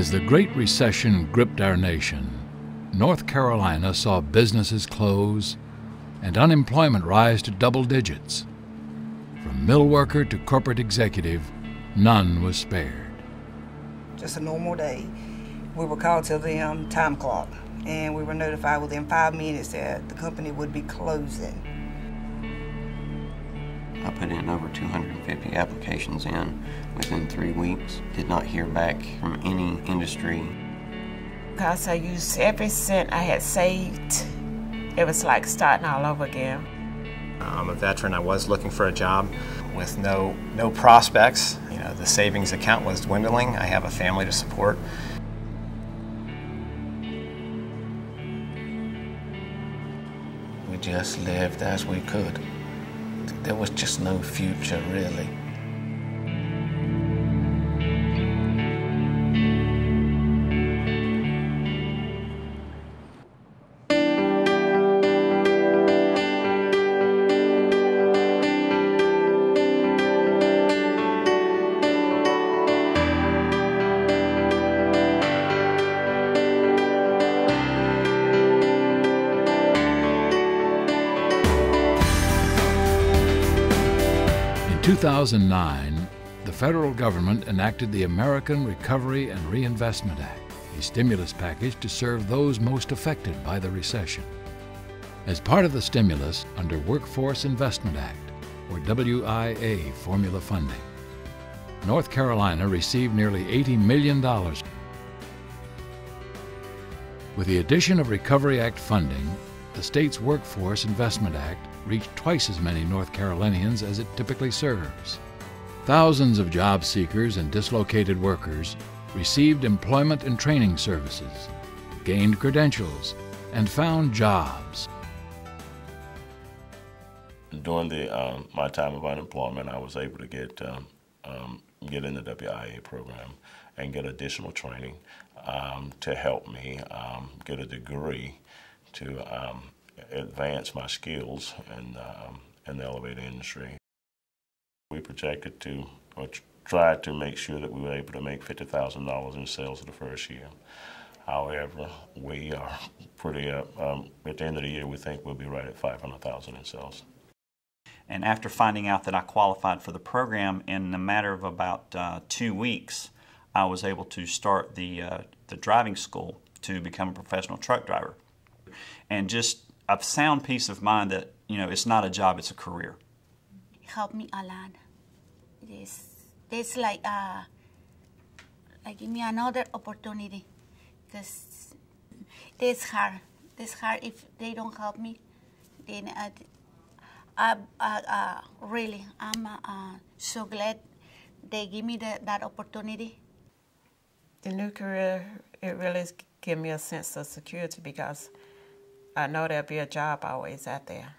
As the Great Recession gripped our nation, North Carolina saw businesses close and unemployment rise to double digits. From mill worker to corporate executive, none was spared. Just a normal day. We were called to the time clock, and we were notified within 5 minutes that the company would be closing. I put in over 250 applications in within 3 weeks. Did not hear back from any industry. Because I used every cent I had saved. It was like starting all over again. I'm a veteran. I was looking for a job with no prospects. You know, the savings account was dwindling. I have a family to support. We just lived as we could. There was just no future, really. In 2009, the federal government enacted the American Recovery and Reinvestment Act, a stimulus package to serve those most affected by the recession. As part of the stimulus under Workforce Investment Act, or WIA formula funding, North Carolina received nearly $80 million. With the addition of Recovery Act funding, the state's Workforce Investment Act reached twice as many North Carolinians as it typically serves. Thousands of job seekers and dislocated workers received employment and training services, gained credentials, and found jobs. During my time of unemployment, I was able to get in the WIA program and get additional training to help me get a degree to advance my skills in the elevator industry. We projected to, or tried to make sure that we were able to make $50,000 in sales the first year. However, we are pretty, at the end of the year, we think we'll be right at $500,000 in sales. And after finding out that I qualified for the program, in a matter of about 2 weeks, I was able to start the driving school to become a professional truck driver. And just a sound peace of mind that, you know, it's not a job, it's a career. It helped me a lot. This like give me another opportunity, because this hard. If they don't help me, then really I'm so glad they give me that opportunity. The new career, it really gives me a sense of security because I know there'll be a job always out there.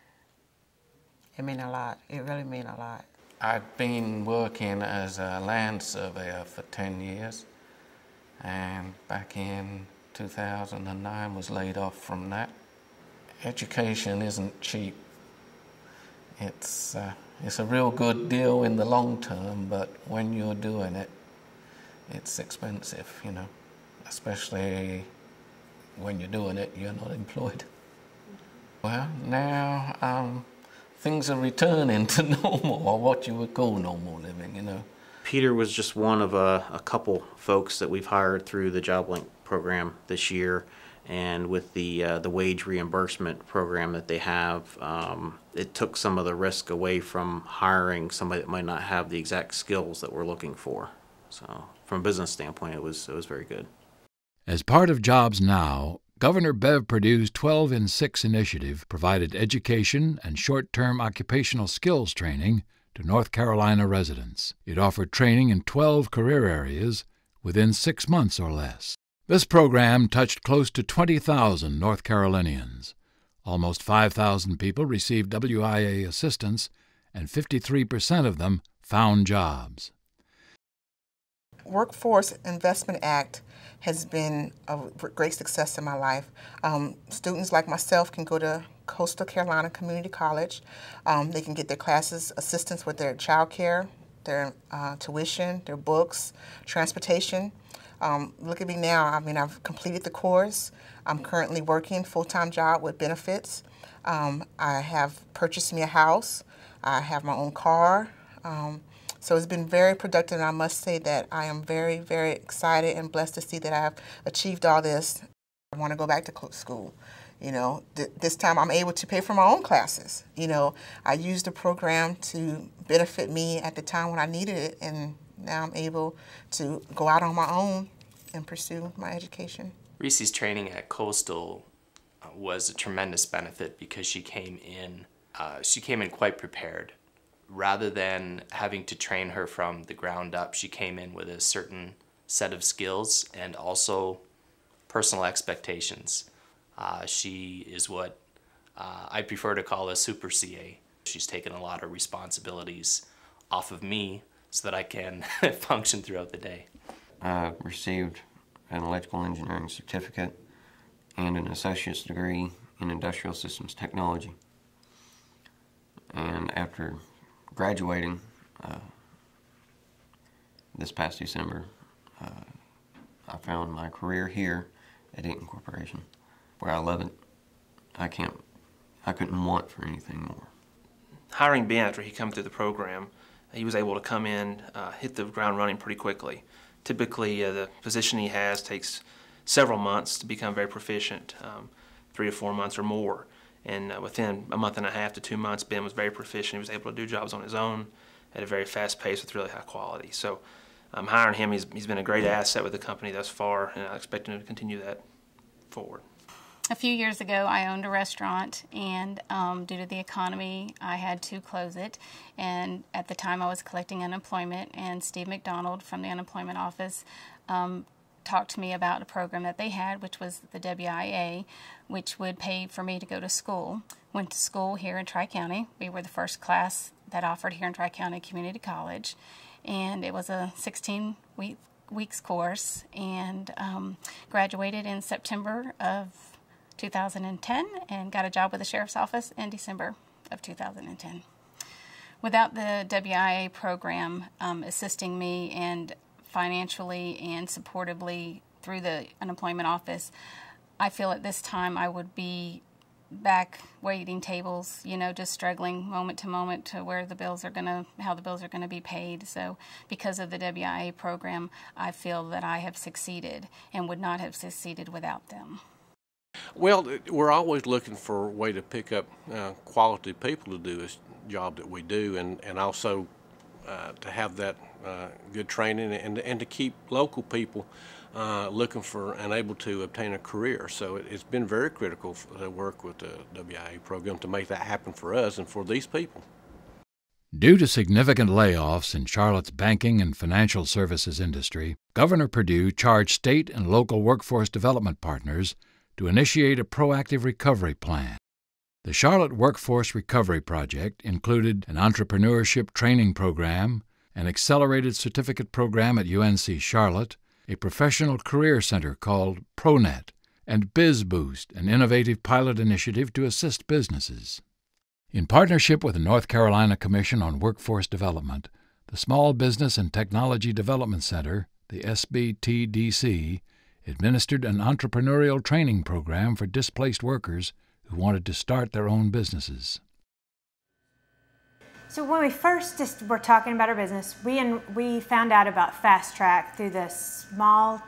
It means a lot. It really means a lot. I've been working as a land surveyor for 10 years, and back in 2009 was laid off from that. Education isn't cheap. It's a real good deal in the long term, but when you're doing it, it's expensive, you know, especially when you're doing it, you're not employed. Well, now things are returning to normal, or what you would call normal living, you know. Peter was just one of a couple folks that we've hired through the JobLink program this year, and with the wage reimbursement program that they have, it took some of the risk away from hiring somebody that might not have the exact skills that we're looking for. So from a business standpoint, it was very good. As part of Jobs Now, Governor Bev Perdue's 12 in 6 initiative provided education and short-term occupational skills training to North Carolina residents. It offered training in 12 career areas within 6 months or less. This program touched close to 20,000 North Carolinians. Almost 5,000 people received WIA assistance, and 53% of them found jobs. Workforce Investment Act has been a great success in my life. Students like myself can go to Coastal Carolina Community College. They can get their classes, assistance with their child care, their tuition, their books, transportation. Look at me now. I mean, I've completed the course. I'm currently working full-time job with benefits. I have purchased me a house. I have my own car. So it's been very productive, and I must say that I am very, very excited and blessed to see that I have achieved all this. I want to go back to school. You know, this time I'm able to pay for my own classes. You know, I used the program to benefit me at the time when I needed it, and now I'm able to go out on my own and pursue my education. Reese's training at Coastal was a tremendous benefit because she came in quite prepared. Rather than having to train her from the ground up, she came in with a certain set of skills and also personal expectations. She is what I prefer to call a super CA. She's taken a lot of responsibilities off of me so that I can function throughout the day. I received an electrical engineering certificate and an associate's degree in industrial systems technology. And after graduating this past December, I found my career here at Eaton Corporation, where I love it. I couldn't want for anything more. Hiring Ben after he come through the program, he was able to come in, hit the ground running pretty quickly. Typically, the position he has takes several months to become very proficient, 3 to 4 months or more. And within a month and a half to 2 months, Ben was very proficient. He was able to do jobs on his own at a very fast pace with really high quality. So hiring him, he's been a great asset with the company thus far, and I expect him to continue that forward. A few years ago, I owned a restaurant, and due to the economy, I had to close it. And at the time, I was collecting unemployment, and Steve McDonald from the unemployment office talked to me about a program that they had, which was the WIA, which would pay for me to go to school. Went to school here in Tri-County. We were the first class that offered here in Tri-County Community College, and it was a 16-weeks course, and graduated in September of 2010 and got a job with the Sheriff's Office in December of 2010. Without the WIA program assisting me and financially and supportively through the unemployment office, I feel at this time I would be back waiting tables, you know, just struggling moment to moment to where the bills are how the bills are gonna be paid. So because of the WIA program, I feel that I have succeeded and would not have succeeded without them. Well, we're always looking for a way to pick up quality people to do this job that we do, and also to have that good training and to keep local people looking for and able to obtain a career. So it's been very critical to work with the WIA program to make that happen for us and for these people. Due to significant layoffs in Charlotte's banking and financial services industry, Governor Perdue charged state and local workforce development partners to initiate a proactive recovery plan. The Charlotte Workforce Recovery Project included an entrepreneurship training program, an accelerated certificate program at UNC Charlotte, a professional career center called ProNet, and BizBoost, an innovative pilot initiative to assist businesses. In partnership with the North Carolina Commission on Workforce Development, the Small Business and Technology Development Center, the SBTDC, administered an entrepreneurial training program for displaced workers who wanted to start their own businesses. So when we first just were talking about our business, we found out about Fast Track through the Small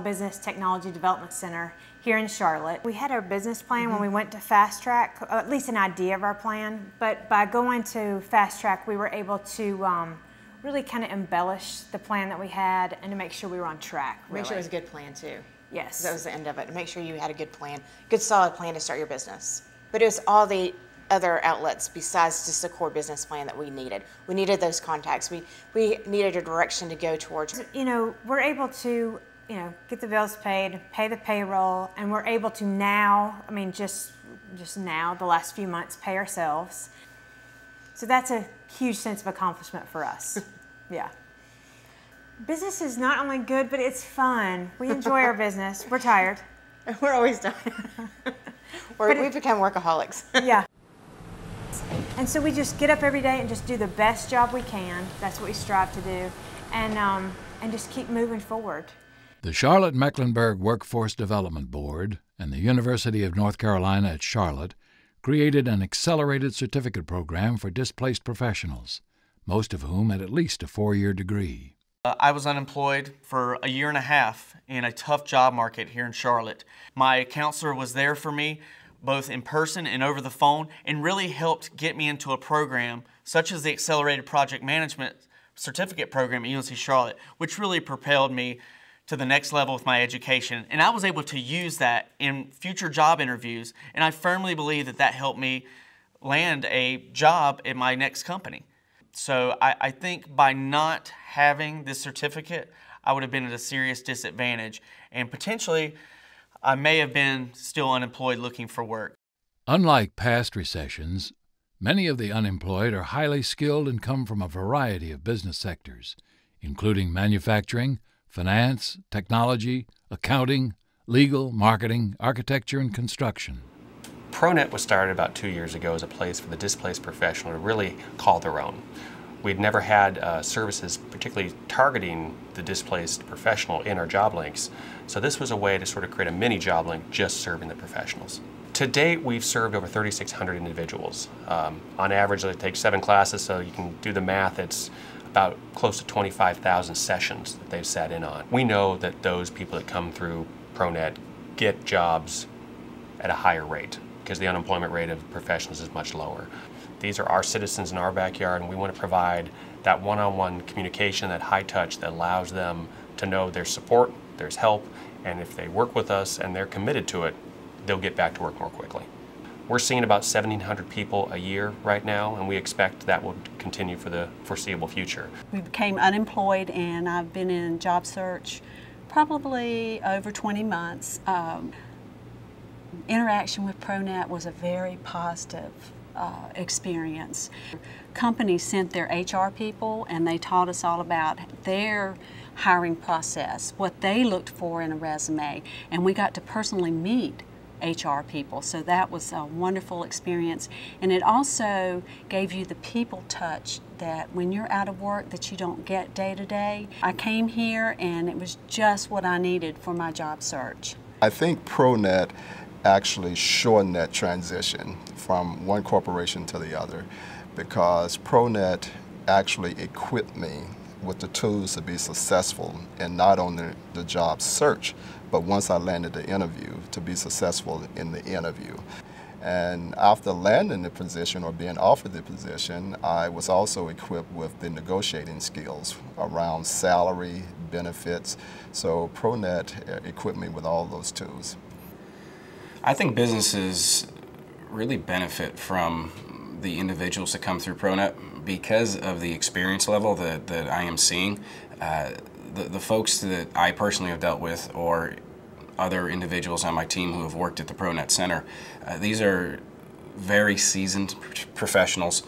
Business Technology Development Center here in Charlotte. We had our business plan when we went to Fast Track, or at least an idea of our plan, but by going to Fast Track, we were able to really kind of embellish the plan that we had and to make sure we were on track. Really. Make sure it was a good plan too. Yes. That was the end of it. Make sure you had a good plan, good solid plan to start your business. But it was all the other outlets besides just the core business plan that we needed. We needed those contacts. We needed a direction to go towards. You know, we're able to, you know, get the bills paid, pay the payroll, and we're able to now, I mean, just now, the last few months, pay ourselves. So that's a huge sense of accomplishment for us. Yeah. Business is not only good, but it's fun. We enjoy our business. We're tired. We're always tired. We've become workaholics. Yeah. And so we just get up every day and just do the best job we can. That's what we strive to do. And just keep moving forward. The Charlotte-Mecklenburg Workforce Development Board and the University of North Carolina at Charlotte created an accelerated certificate program for displaced professionals, most of whom had at least a 4-year degree. I was unemployed for a year and a half in a tough job market here in Charlotte. My counselor was there for me, both in person and over the phone, and really helped get me into a program such as the Accelerated Project Management Certificate Program at UNC Charlotte, which really propelled me to the next level with my education. And I was able to use that in future job interviews, and I firmly believe that that helped me land a job at my next company. So I think by not having this certificate, I would have been at a serious disadvantage, and potentially I may have been still unemployed looking for work. Unlike past recessions, many of the unemployed are highly skilled and come from a variety of business sectors, including manufacturing, finance, technology, accounting, legal, marketing, architecture, and construction. ProNet was started about 2 years ago as a place for the displaced professional to really call their own. We'd never had services particularly targeting the displaced professional in our job links, so this was a way to sort of create a mini job link just serving the professionals. To date, we've served over 3,600 individuals. On average, it takes 7 classes, so you can do the math. It's about close to 25,000 sessions that they've sat in on. We know that those people that come through ProNet get jobs at a higher rate, because the unemployment rate of professionals is much lower. These are our citizens in our backyard, and we want to provide that one-on-one communication, that high touch that allows them to know there's support, there's help, and if they work with us and they're committed to it, they'll get back to work more quickly. We're seeing about 1,700 people a year right now, and we expect that will continue for the foreseeable future. We became unemployed, and I've been in job search probably over 20 months. Interaction with ProNet was a very positive experience. Companies sent their HR people, and they taught us all about their hiring process, what they looked for in a resume, and we got to personally meet HR people. So that was a wonderful experience, and it also gave you the people touch that when you're out of work that you don't get day to day. I came here and it was just what I needed for my job search. I think ProNet actually shortened that transition from one corporation to the other, because ProNet actually equipped me with the tools to be successful in not only the job search, but once I landed the interview, to be successful in the interview. And after landing the position or being offered the position, I was also equipped with the negotiating skills around salary, benefits. So ProNet equipped me with all those tools. I think businesses really benefit from the individuals that come through ProNet because of the experience level that I am seeing. The folks that I personally have dealt with, or other individuals on my team who have worked at the ProNet Center, these are very seasoned professionals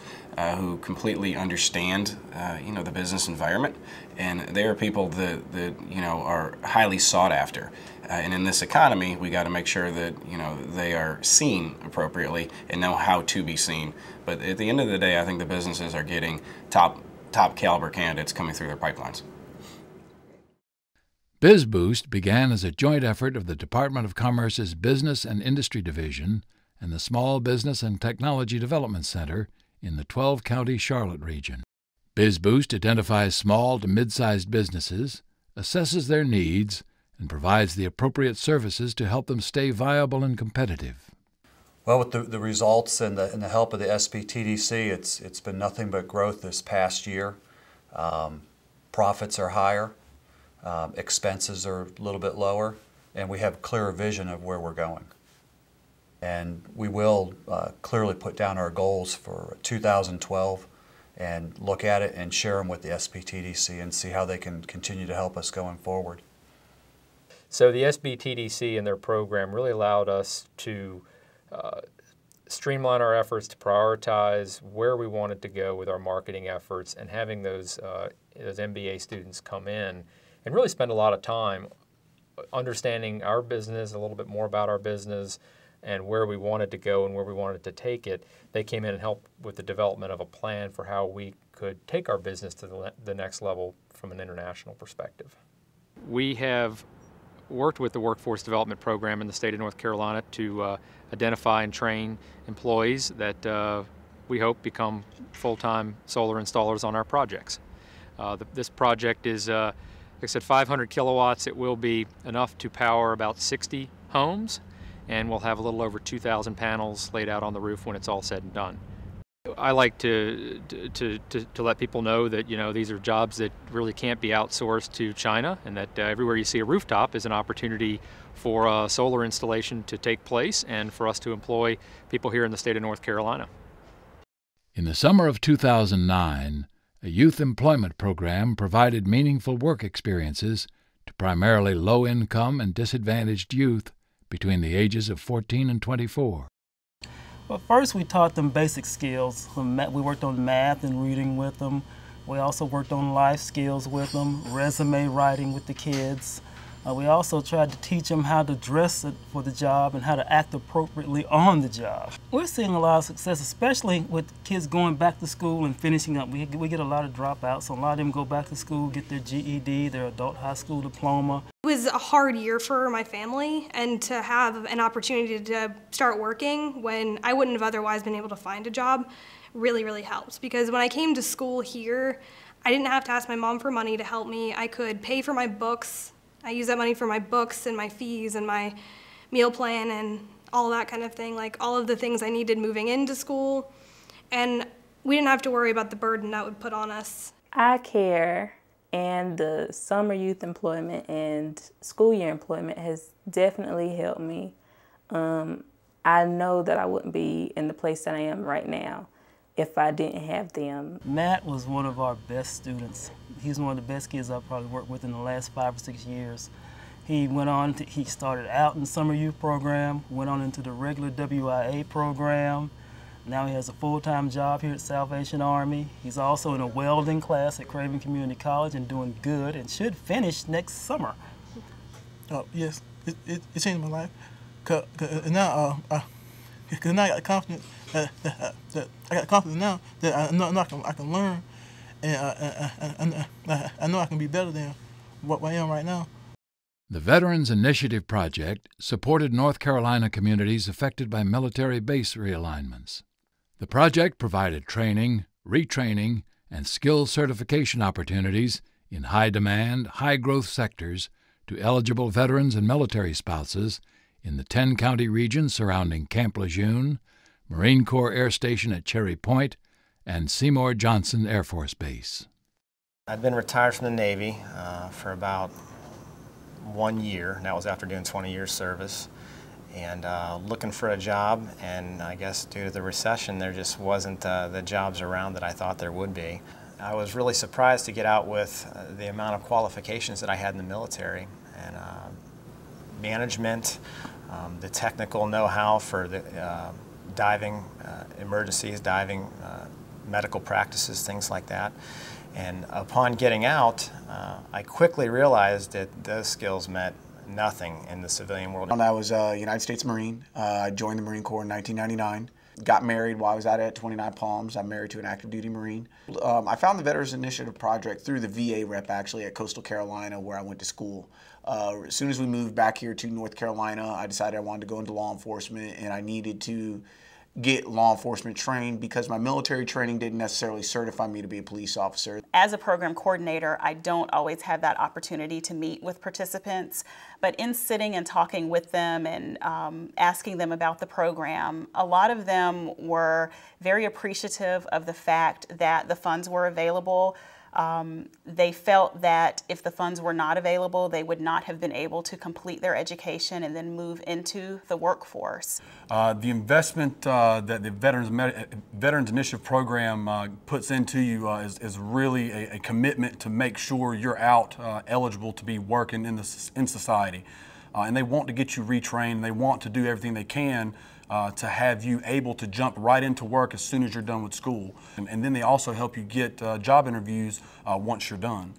who completely understand the business environment, and they are people that are highly sought after. And in this economy, we got to make sure that they are seen appropriately and know how to be seen. But at the end of the day, I think the businesses are getting top caliber candidates coming through their pipelines. BizBoost began as a joint effort of the Department of Commerce's Business and Industry Division and the Small Business and Technology Development Center in the 12-county Charlotte region. BizBoost identifies small to mid-sized businesses, assesses their needs, and provides the appropriate services to help them stay viable and competitive. Well, with the results and the help of the SBTDC, it's been nothing but growth this past year. Profits are higher, expenses are a little bit lower, and we have a clearer vision of where we're going. And we will clearly put down our goals for 2012 and look at it and share them with the SBTDC and see how they can continue to help us going forward. So the SBTDC and their program really allowed us to streamline our efforts, to prioritize where we wanted to go with our marketing efforts, and having those MBA students come in and really spend a lot of time understanding our business, a little bit more about our business, and where we wanted to go and where we wanted to take it. They came in and helped with the development of a plan for how we could take our business to the next level from an international perspective. We have worked with the Workforce Development Program in the state of North Carolina to identify and train employees that we hope become full-time solar installers on our projects. This project is, like I said, 500 kilowatts. It will be enough to power about 60 homes, and we'll have a little over 2,000 panels laid out on the roof when it's all said and done. I like to let people know that, you know, these are jobs that really can't be outsourced to China, and that everywhere you see a rooftop is an opportunity for a solar installation to take place and for us to employ people here in the state of North Carolina. In the summer of 2009, a youth employment program provided meaningful work experiences to primarily low-income and disadvantaged youth between the ages of 14 and 24. Well, first we taught them basic skills. We worked on math and reading with them. We also worked on life skills with them, resume writing with the kids. We also tried to teach them how to dress for the job and how to act appropriately on the job. We're seeing a lot of success, especially with kids going back to school and finishing up. We get a lot of dropouts, so a lot of them go back to school, get their GED, their adult high school diploma. It was a hard year for my family, and to have an opportunity to start working when I wouldn't have otherwise been able to find a job really, really helped. Because when I came to school here, I didn't have to ask my mom for money to help me. I could pay for my books. I use that money for my books and my fees and my meal plan and all that kind of thing, like all of the things I needed moving into school. And we didn't have to worry about the burden that would put on us. iCare and the summer youth employment and school year employment has definitely helped me. I know that I wouldn't be in the place that I am right now if I didn't have them. Matt was one of our best students. He's one of the best kids I've probably worked with in the last 5 or 6 years. He started out in the summer youth program, went on into the regular WIA program. Now he has a full-time job here at Salvation Army. He's also in a welding class at Craven Community College and doing good and should finish next summer. Oh, yes, it changed my life. Cause now I got confidence that I got confidence now that I know I can learn, and I know I can be better than what I am right now. The Veterans Initiative Project supported North Carolina communities affected by military base realignments. The project provided training, retraining, and skill certification opportunities in high-demand, high-growth sectors to eligible veterans and military spouses in the 10-county region surrounding Camp Lejeune, Marine Corps Air Station at Cherry Point, and Seymour Johnson Air Force Base. I'd been retired from the Navy for about 1 year, and that was after doing 20 years service, and looking for a job, and I guess due to the recession there just wasn't the jobs around that I thought there would be. I was really surprised to get out with the amount of qualifications that I had in the military, and management, the technical know-how for the diving emergencies, diving medical practices, things like that. And upon getting out, I quickly realized that those skills meant nothing in the civilian world. I was a United States Marine. I joined the Marine Corps in 1999. Got married while I was out at 29 Palms. I'm married to an active duty Marine. I found the Veterans Initiative Project through the VA rep actually at Coastal Carolina where I went to school. As soon as we moved back here to North Carolina, I decided I wanted to go into law enforcement, and I needed to get law enforcement trained because my military training didn't necessarily certify me to be a police officer. As a program coordinator, I don't always have that opportunity to meet with participants, but in sitting and talking with them and asking them about the program, a lot of them were very appreciative of the fact that the funds were available. They felt that if the funds were not available, they would not have been able to complete their education and then move into the workforce. The investment that the Veterans Initiative Program puts into you is really a commitment to make sure you're out eligible to be working in society. And they want to get you retrained. They want to do everything they can to have you able to jump right into work as soon as you're done with school. And then they also help you get job interviews once you're done.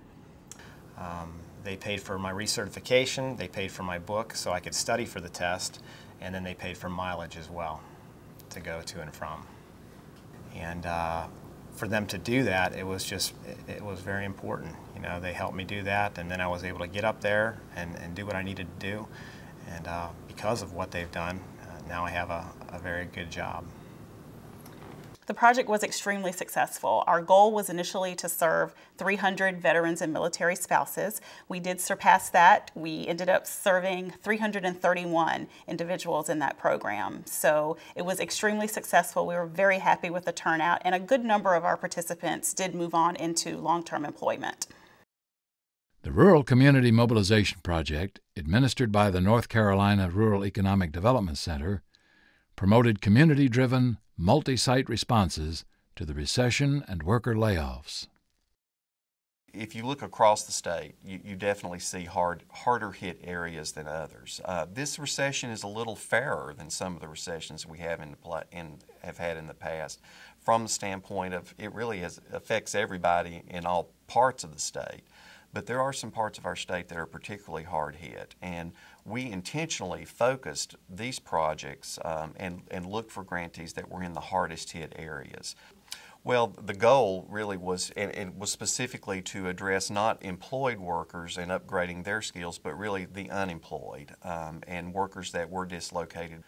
They paid for my recertification, they paid for my book so I could study for the test, and then they paid for mileage as well to go to and from. And for them to do that, it was very important. You know, they helped me do that, and then I was able to get up there and do what I needed to do. And because of what they've done, now I have a very good job. The project was extremely successful. Our goal was initially to serve 300 veterans and military spouses. We did surpass that. We ended up serving 331 individuals in that program. So it was extremely successful. We were very happy with the turnout, and a good number of our participants did move on into long-term employment. The Rural Community Mobilization Project, administered by the North Carolina Rural Economic Development Center, promoted community-driven, multi-site responses to the recession and worker layoffs. If you look across the state, you definitely see harder hit areas than others. This recession is a little fairer than some of the recessions we have have had in the past, from the standpoint of it really affects everybody in all parts of the state. But there are some parts of our state that are particularly hard hit, and we intentionally focused these projects and looked for grantees that were in the hardest hit areas. Well, the goal really was, and was specifically to address not employed workers and upgrading their skills, but really the unemployed and workers that were dislocated.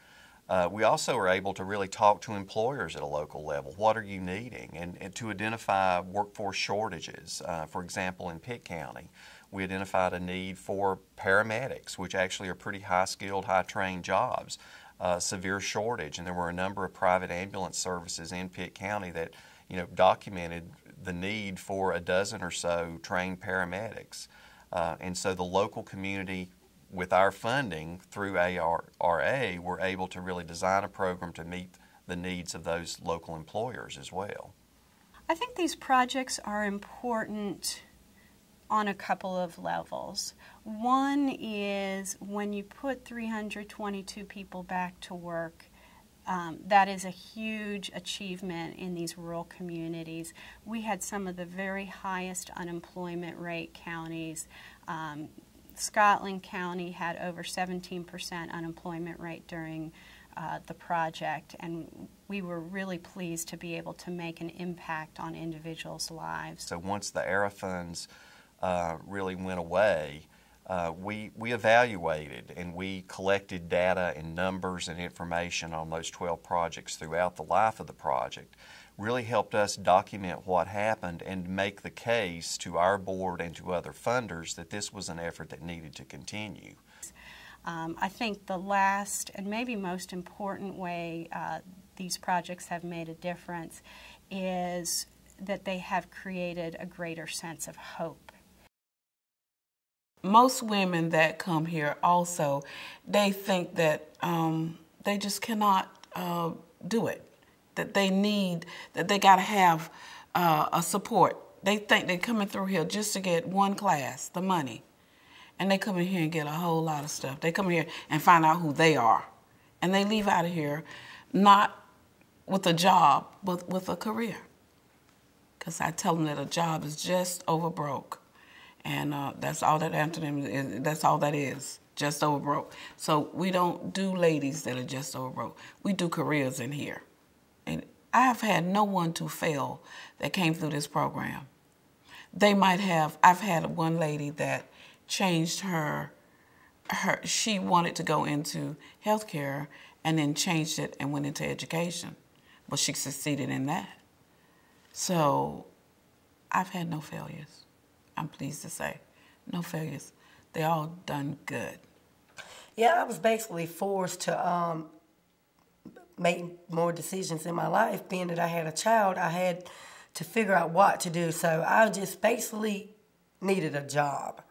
We also were able to really talk to employers at a local level. What are you needing? And to identify workforce shortages. For example, in Pitt County, we identified a need for paramedics, which actually are pretty high-skilled, high-trained jobs, severe shortage. And there were a number of private ambulance services in Pitt County that documented the need for a dozen or so trained paramedics. And so the local community, with our funding through ARRA, we're able to really design a program to meet the needs of those local employers as well. I think these projects are important on a couple of levels. One is when you put 322 people back to work, that is a huge achievement in these rural communities. We had some of the very highest unemployment rate counties. Scotland County had over 17% unemployment rate during the project, and we were really pleased to be able to make an impact on individuals' lives. So once the ARRA funds really went away, we evaluated and we collected data and numbers and information on those 12 projects throughout the life of the project. Really helped us document what happened and make the case to our board and to other funders that this was an effort that needed to continue. I think the last and maybe most important way these projects have made a difference is that they have created a greater sense of hope. Most women that come here also, they think that they just cannot do it. That they got to have a support. They think they're coming through here just to get one class, the money. And they come in here and get a whole lot of stuff. They come here and find out who they are. And they leave out of here not with a job, but with a career. Because I tell them that a job is just over broke. And that's all that happened to them is, that's all that is, just over broke. So we don't do ladies that are just over broke. We do careers in here. And I've had no one to fail that came through this program. They might have, I've had one lady that changed she wanted to go into healthcare and then changed it and went into education. But she succeeded in that. So I've had no failures. I'm pleased to say, no failures. They all done good. Yeah, I was basically forced to make more decisions in my life. Being that I had a child, I had to figure out what to do. So I just basically needed a job.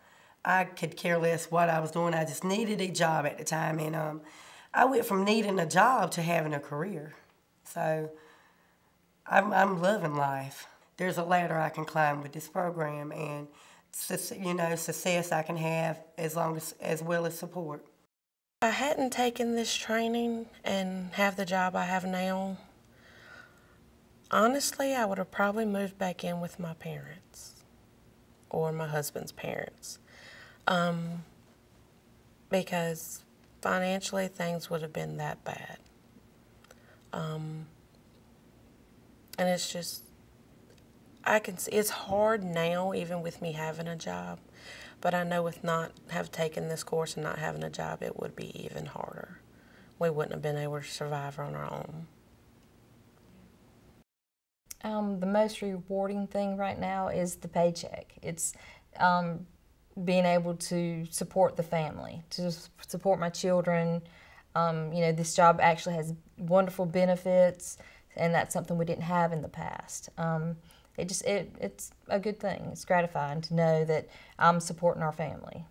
I could care less what I was doing. I just needed a job at the time. And I went from needing a job to having a career. So I'm loving life. There's a ladder I can climb with this program, and success I can have as well as support. If I hadn't taken this training and have the job I have now, honestly, I would have probably moved back in with my parents or my husband's parents, because financially things would have been that bad. And it's just, I can see it's hard now, even with me having a job, but I know with not have taken this course and not having a job, it would be even harder. We wouldn't have been able to survive on our own. The most rewarding thing right now is the paycheck. It's being able to support the family, to support my children. You know, this job actually has wonderful benefits, and that's something we didn't have in the past. It's a good thing. It's gratifying to know that I'm supporting our family,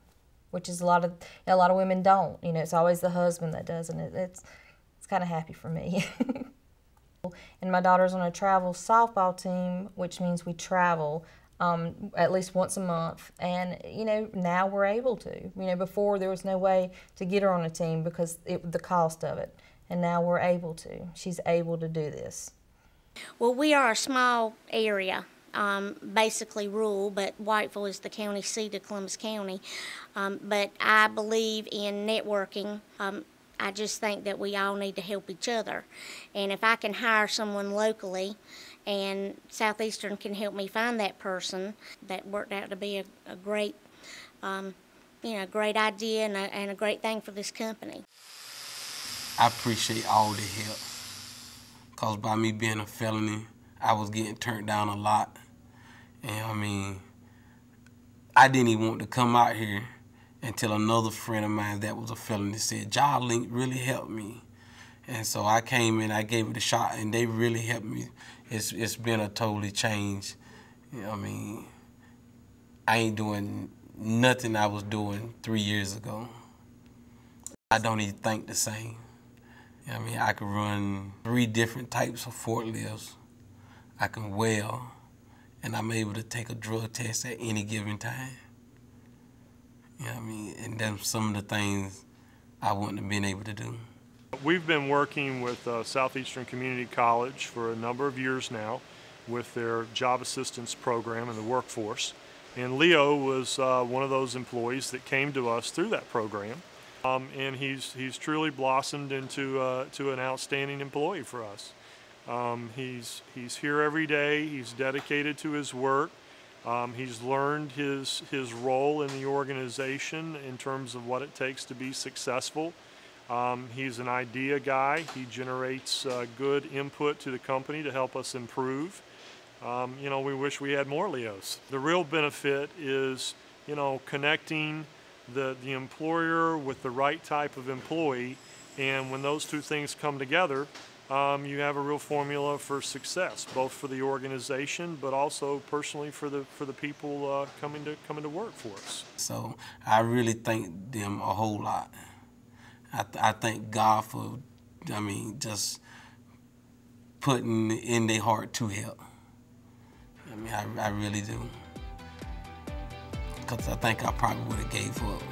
which is a lot of women don't. You know, it's always the husband that does, and it's kind of happy for me. And my daughter's on a travel softball team, which means we travel at least once a month. And, you know, now we're able to. You know, before there was no way to get her on a team because the cost of it. And now we're able to. She's able to do this. Well, we are a small area, basically rural, but Whiteville is the county seat of Columbus County. But I believe in networking. I just think that we all need to help each other. And if I can hire someone locally and Southeastern can help me find that person, that worked out to be a great, you know, great idea and a great thing for this company. I appreciate all the help, because by me being a felony, I was getting turned down a lot. And I mean, I didn't even want to come out here until another friend of mine that was a felon said, Job Link really helped me. And so I came in, I gave it a shot, and they really helped me. It's been a totally change. You know what I mean? I ain't doing nothing I was doing 3 years ago. I don't even think the same. You know what I mean? I can run 3 different types of forklifts. I can weld, and I'm able to take a drug test at any given time. You know what I mean? And that's some of the things I wouldn't have been able to do. We've been working with Southeastern Community College for a number of years now with their job assistance program in the workforce. And Leo was one of those employees that came to us through that program. And he's truly blossomed into an outstanding employee for us. He's here every day. He's dedicated to his work. He's learned his role in the organization in terms of what it takes to be successful. He's an idea guy. He generates good input to the company to help us improve. You know, we wish we had more Leos. The real benefit is, you know, connecting the employer with the right type of employee, and when those two things come together, you have a real formula for success, both for the organization, but also personally for the people coming to work for us. So I really thank them a whole lot. I thank God for, I mean, just putting in their heart to help. I mean, I really do. Because I think I probably would have gave up.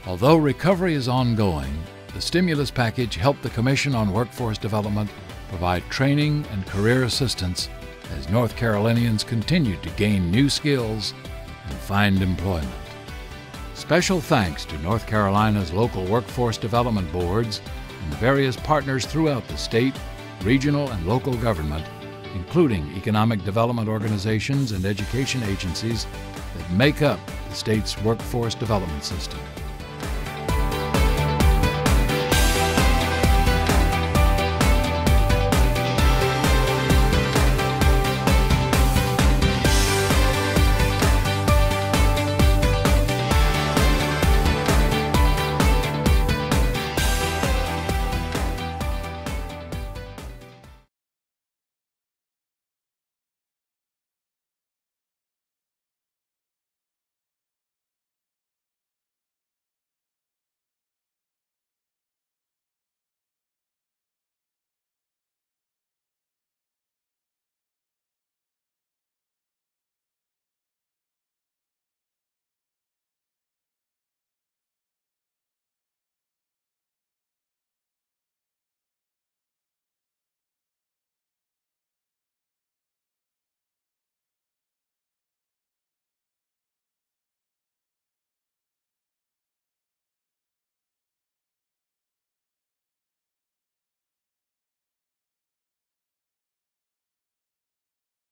Although recovery is ongoing, the stimulus package helped the Commission on Workforce Development provide training and career assistance as North Carolinians continued to gain new skills and find employment. Special thanks to North Carolina's local workforce development boards and the various partners throughout the state, regional, and local government, including economic development organizations and education agencies that make up the state's workforce development system.